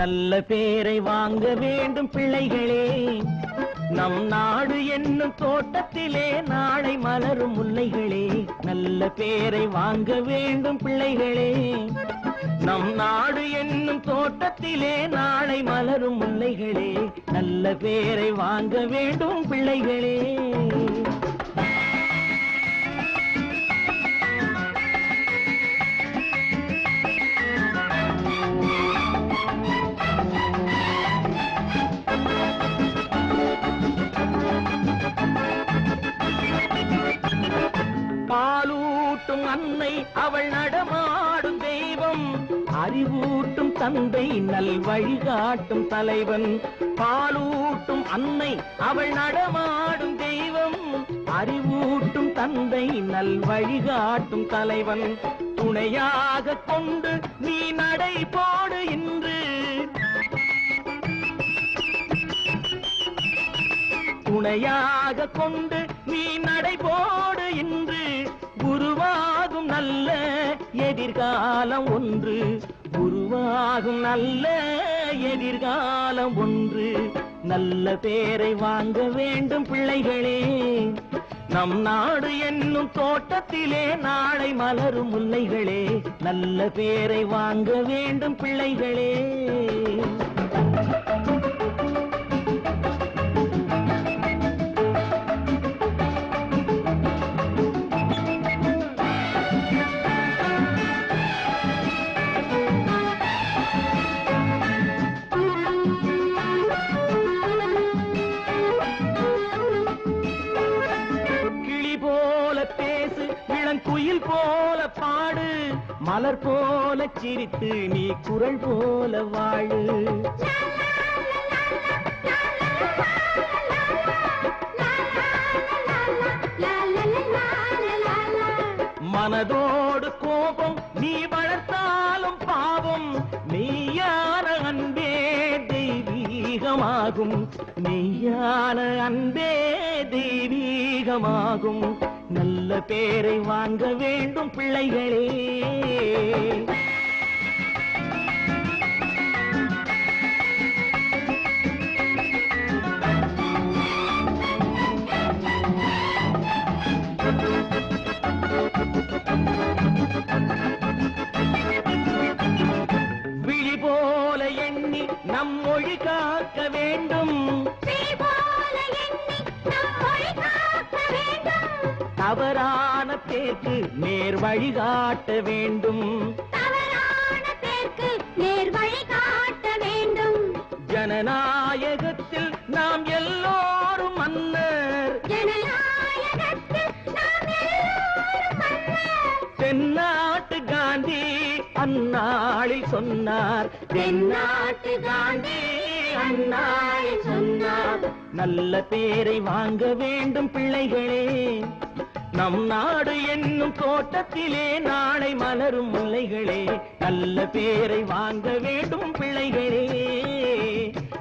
நல்ல பேரை வாங்க வேண்டும் பிள்ளைகளே, நம் நாடு என்னும் தோட்டத்திலே நாளை மலரும் முல்லைகளே. நல்ல பேரை வாங்க வேண்டும் பிள்ளைகளே, நம் நாடு என்னும் தோட்டத்திலே நாளை மலரும் முல்லைகளே. நல்ல பேரை வாங்க வேண்டும் பிள்ளைகளே. பாலூட்டும் அன்னை அவள் நடமாடும் தெய்வம், அறிவூட்டும் தந்தை நல் வழிகாட்டும் தலைவன். பாலூட்டும் அன்னை அவள் நடமாடும் தெய்வம், அறிவூட்டும் தந்தை நல் வழிகாட்டும் தலைவன். துணையாக கொண்டு நீ நடை போடு இன்று, துணையாக கொண்டு நீ நடை போடு இன்று. குருவாகும் நல்ல எதிர்காலம் ஒன்று, குருவாகும் நல்ல எதிர்காலம் ஒன்று. நல்ல பேரை வாங்க வேண்டும் பிள்ளைகளே, நம் நாடு என்னும் தோட்டத்திலே நாளை மலரும் முல்லைகளே. நல்ல பேரை வாங்க வேண்டும் பிள்ளைகளே. பேசு இளங்குயில் போல பாடு, மலர் போல சிரித்து நீ குரல் போல வாழு. மனதோடு கோபம் நீ வளர்த்தாலும் பாவம், மெய்யான அன்பே தெய்வீகமாகும், மெய்யான அன்பே தெய்வீகமாகும். நல்ல பேரை வாங்க வேண்டும் பிள்ளைகளே. விழி போல எண்ணி நம் மொழி காக்க வேண்டும், தவறான பேருக்கு நேர் வழிகாட்ட வேண்டும், ஜனநாயகத்தில் நாம் எல்லோரும் மன்னர், தென்னாட்டு காந்தி அந்நாளில் சொன்னார், தென்னாட்டு காந்தி அந்நாளில் சொன்னார். நல்ல பேரை வாங்க வேண்டும் பிள்ளைகளே, நம் நாடு என்னும் தோட்டத்திலே நாளை மலரும் முல்லைகளே. நல்ல பேரை வாங்க வேண்டும் பிள்ளைகளே.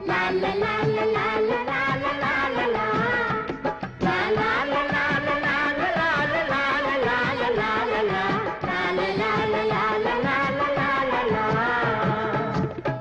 லா லா லா லா லா.